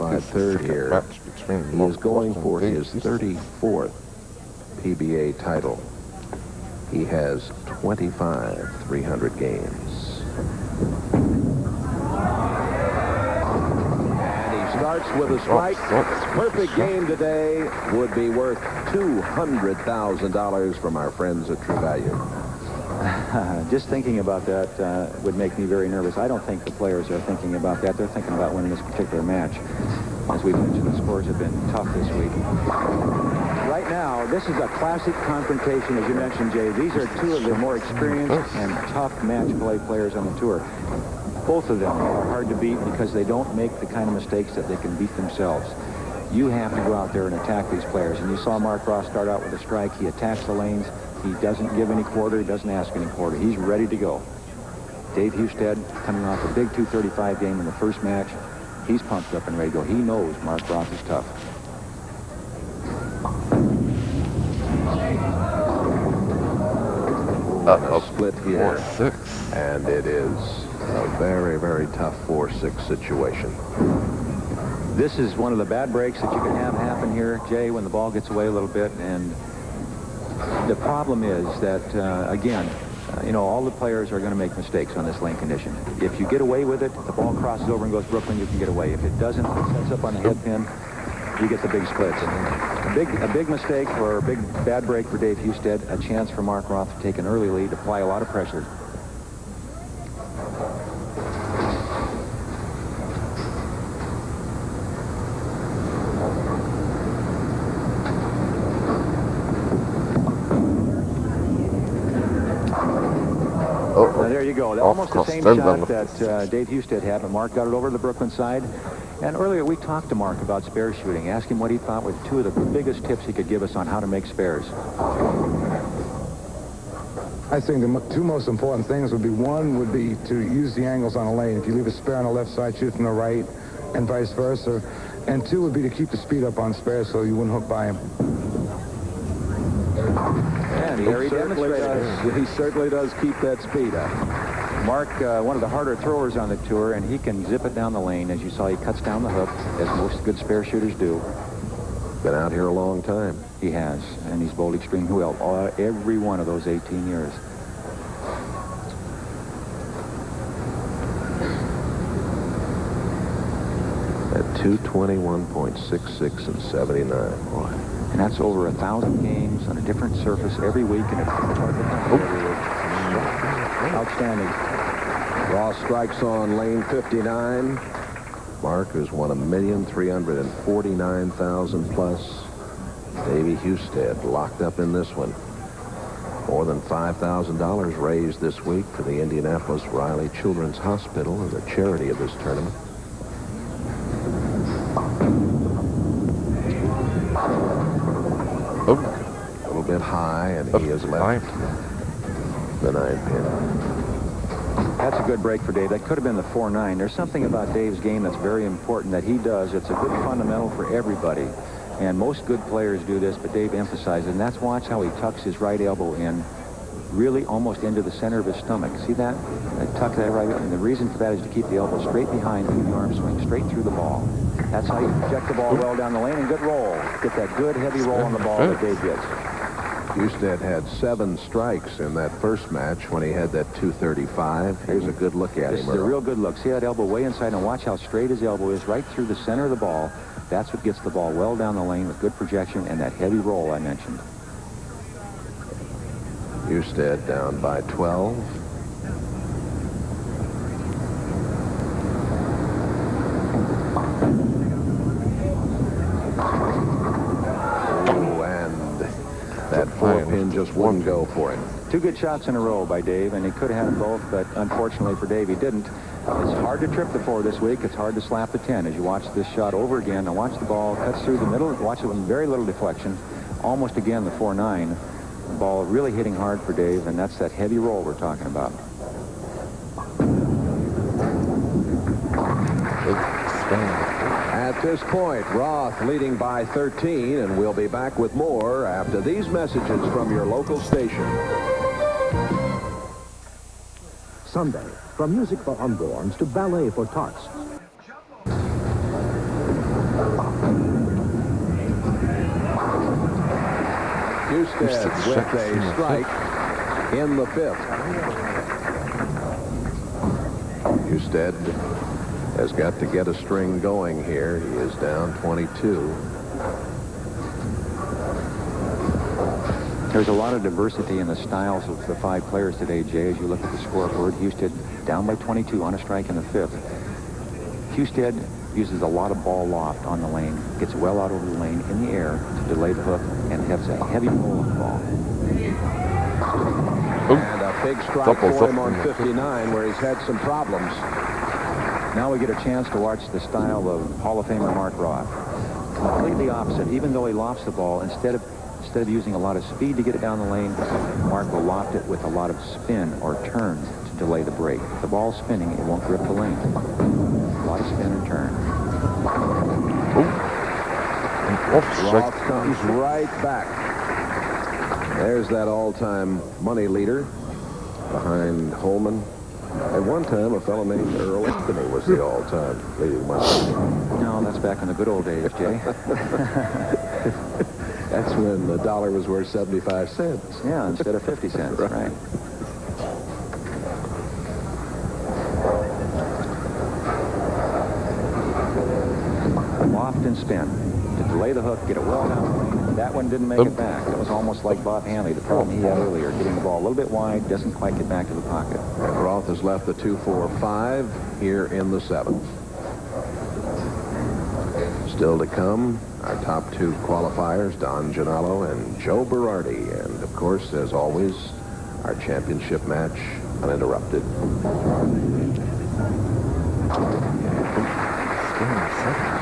qualified third here. He is going for his 34th PBA title. He has 25 300 games. And he starts with a strike. Perfect game today would be worth $200,000 from our friends at True Value. Just thinking about that would make me very nervous. I don't think the players are thinking about that. They're thinking about winning this particular match. As we mentioned, the scores have been tough this week. Right now, this is a classic confrontation, as you mentioned, Jay. These are two of the more experienced and tough match play players on the tour. Both of them are hard to beat because they don't make the kind of mistakes that they can beat themselves. You have to go out there and attack these players. And you saw Mark Roth start out with a strike. He attacks the lanes. He doesn't give any quarter. He doesn't ask any quarter. He's ready to go. Dave Husted, coming off a big 235 game in the first match. He's pumped up and ready to go. He knows Mark Roth is tough. A split here. 4-6. And it is a very, very tough 4-6 situation. This is one of the bad breaks that you can have happen here, Jay, when the ball gets away a little bit. And the problem is that, again, you know, all the players are going to make mistakes on this lane condition. If you get away with it, the ball crosses over and goes Brooklyn, you can get away. If it doesn't, it sets up on the head pin, you get the big splits. A big mistake or a big bad break for Dave Husted, a chance for Mark Roth to take an early lead, apply a lot of pressure. There you go. Almost the same shot that Dave Husted had, but Mark got it over to the Brooklyn side. And earlier we talked to Mark about spare shooting, asked him what he thought were two of the biggest tips he could give us on how to make spares. I think the two most important things would be, one would be to use the angles on a lane. If you leave a spare on the left side, shoot from the right, and vice versa. And two would be to keep the speed up on spares so you wouldn't hook by him. And he certainly does keep that speed up. Mark, one of the harder throwers on the tour, and he can zip it down the lane. As you saw, he cuts down the hook, as most good spare shooters do. Been out here a long time. He has, and he's bowled extremely well every one of those 18 years. At 221.66 and 79. Boy. And that's over 1,000 games on a different surface every week in a different part of the country every week. Outstanding. Ross strikes on lane 59. Mark has won 1,349,000 plus. Davey Husted locked up in this one. More than $5,000 raised this week for the Indianapolis Riley Children's Hospital as a charity of this tournament. A little bit high, and he has left the 9 pin. That's a good break for Dave. That could have been the 4-9. There's something about Dave's game that's very important that he does. It's a good fundamental for everybody. And most good players do this, but Dave emphasizes it. And that's watch how he tucks his right elbow in, really almost into the center of his stomach. See that? Tuck that right. And the reason for that is to keep the elbow straight behind through the arm swing, straight through the ball. That's how you project the ball well down the lane and good roll. Get that good heavy roll on the ball that Dave gets. Husted had 7 strikes in that first match when he had that 235. Here's a good look at him. This is a real good look. See that elbow way inside, and watch how straight his elbow is, right through the center of the ball. That's what gets the ball well down the lane with good projection and that heavy roll I mentioned. Husted down by 12. That 4-pin just wouldn't go for him. 2 good shots in a row by Dave, and he could have had them both, but unfortunately for Dave, he didn't. It's hard to trip the 4 this week. It's hard to slap the 10 as you watch this shot over again. Now watch the ball cuts through the middle. Watch it with very little deflection. Almost again the 4-9. The ball really hitting hard for Dave, and that's that heavy roll we're talking about. At this point, Roth leading by 13, and we'll be back with more after these messages from your local station. Sunday, from music for unborns to ballet for tots. Husted with a strike in the 5th. Husted has got to get a string going here. He is down 22. There's a lot of diversity in the styles of the 5 players today, Jay, as you look at the scoreboard. Husted down by 22 on a strike in the 5th. Husted uses a lot of ball loft on the lane, gets well out over the lane in the air to delay the hook, and has a heavy roll on the ball. And a big strike for him on 59, where he's had some problems. Now we get a chance to watch the style of Hall of Famer Mark Roth. Completely opposite. Even though he lofts the ball, instead of using a lot of speed to get it down the lane, Mark will loft it with a lot of spin or turn to delay the break. If the ball's spinning, it won't grip the lane. A lot of spin and turn. Roth comes right back. There's that all-time money leader behind Holman. At one time, a fellow named Earl Anthony was the all-time leading money leader. No, that's back in the good old days, Jay. That's when the dollar was worth 75 cents. Yeah, instead of 50 cents, right. Loft and spin to delay the hook, get it well down the lane. That one didn't make it back. It was almost like Bob Hanley, the problem he had earlier, getting the ball a little bit wide, doesn't quite get back to the pocket. And Roth has left the 2-4-5 here in the 7th. Still to come, our top 2 qualifiers, Don Gianello and Joe Berardi. And, of course, as always, our championship match uninterrupted.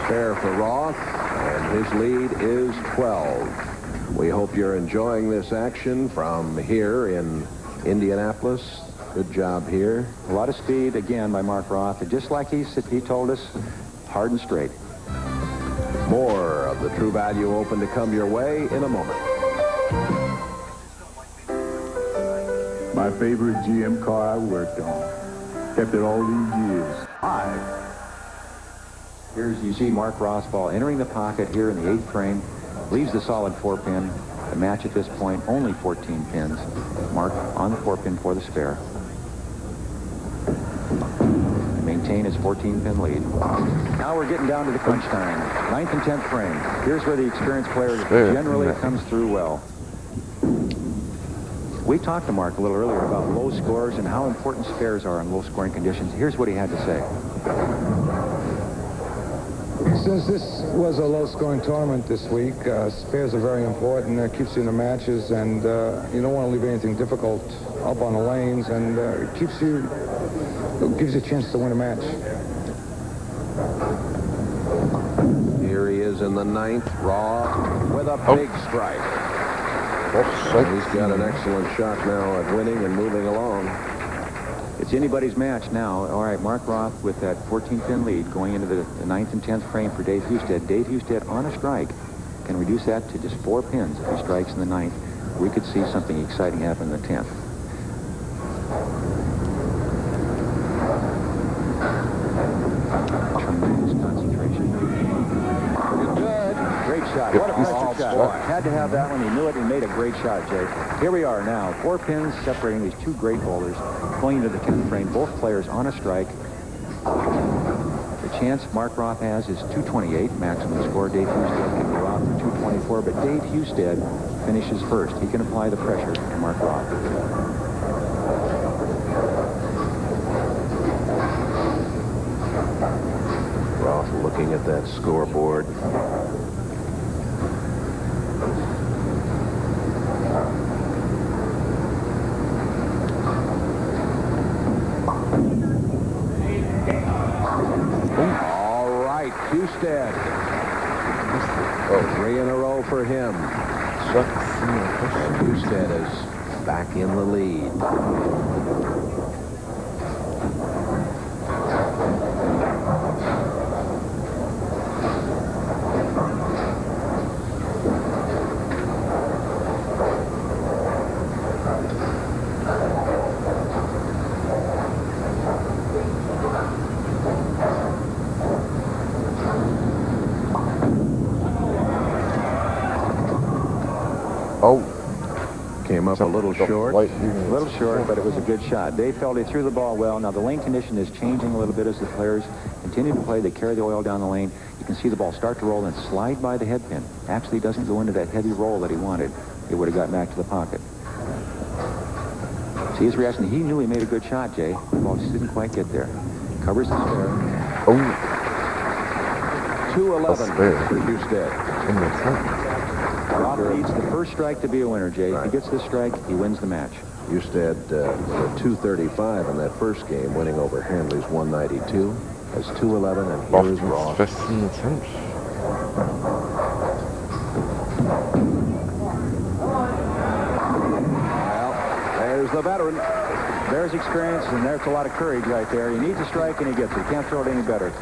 Spare for Roth, and his lead is 12. We hope you're enjoying this action from here in Indianapolis. Good job here. A lot of speed, again, by Mark Roth. And just like he told us, hard and straight. More of the True Value Open to come your way in a moment. My favorite GM car I worked on. Kept it all these years. 5. Here's, you see Mark Roth's ball entering the pocket here in the 8th frame. Leaves the solid 4-pin. The match at this point, only 14 pins. Mark on the 4-pin for the spare. Maintain his 14-pin lead. Now we're getting down to the crunch time. 9th and 10th frame. Here's where the experienced player generally comes through well. We talked to Mark a little earlier about low scores and how important spares are in low-scoring conditions. Here's what he had to say. Since this was a low-scoring tournament this week, spares are very important. It keeps you in the matches, and you don't want to leave anything difficult up on the lanes, and it gives you a chance to win a match. Here he is in the 9th, Roth with a big strike. He's got an excellent shot now at winning and moving along. It's anybody's match now. All right, Mark Roth with that 14-pin lead going into the 9th and 10th frame for Dave Husted. Dave Husted on a strike can reduce that to just 4 pins if he strikes in the 9th. We could see something exciting happen in the 10th. Tremendous concentration. Good. Great shot. What a pressure shot. Had to have that one. He knew it. He made a great shot, Jay. Here we are now. 4 pins separating these 2 great bowlers. Going into the 10th frame, both players on a strike. The chance Mark Roth has is 228 maximum score. Dave Husted can go out for 224, but Dave Husted finishes first. He can apply the pressure to Mark Roth. Roth looking at that scoreboard. Husted. 3 in a row for him. Husted is back in the lead. Oh. Came up a little short. A little short, but it was a good shot. Dave felt he threw the ball well. Now, the lane condition is changing a little bit as the players continue to play. They carry the oil down the lane. You can see the ball start to roll and slide by the head pin. Actually doesn't go into that heavy roll that he wanted. It would have got back to the pocket. See his reaction. He knew he made a good shot, Jay. The ball just didn't quite get there. Covers the spare. Oh, 2-11 spare. for Husted. Roth needs the first strike to be a winner, Jay. If he gets this strike, he wins the match. Husted with a 235 in that first game, winning over Hanley's 192. Has 2-11, and here is Roth. 15 cents. Well, there's the veteran. There's experience, and there's a lot of courage right there. He needs a strike, and he gets it. Can't throw it any better.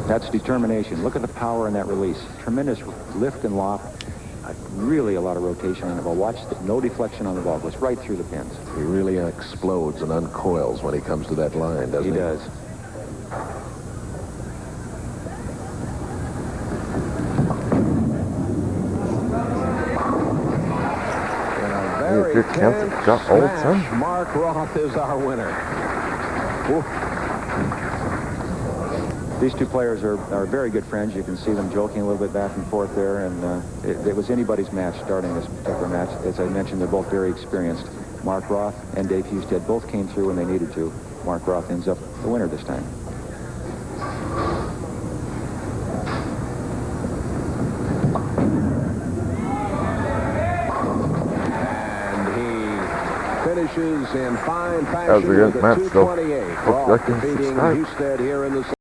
That's determination. Look at the power in that release. Tremendous lift and loft. Really a lot of rotation on the ball. Watch, no deflection on the ball. Goes right through the pins. He really explodes and uncoils when he comes to that line, doesn't he? He does. Very Good count. tense Got old smash. son. Mark Roth is our winner. Ooh. These two players are very good friends. You can see them joking a little bit back and forth there, and it was anybody's match starting this particular match. As I mentioned, they're both very experienced. Mark Roth and Dave Husted both came through when they needed to. Mark Roth ends up the winner this time. Finishes in fine That was a fashion good with a match, though. 228. Hope you Roth like and defeating subscribe. Husted here in the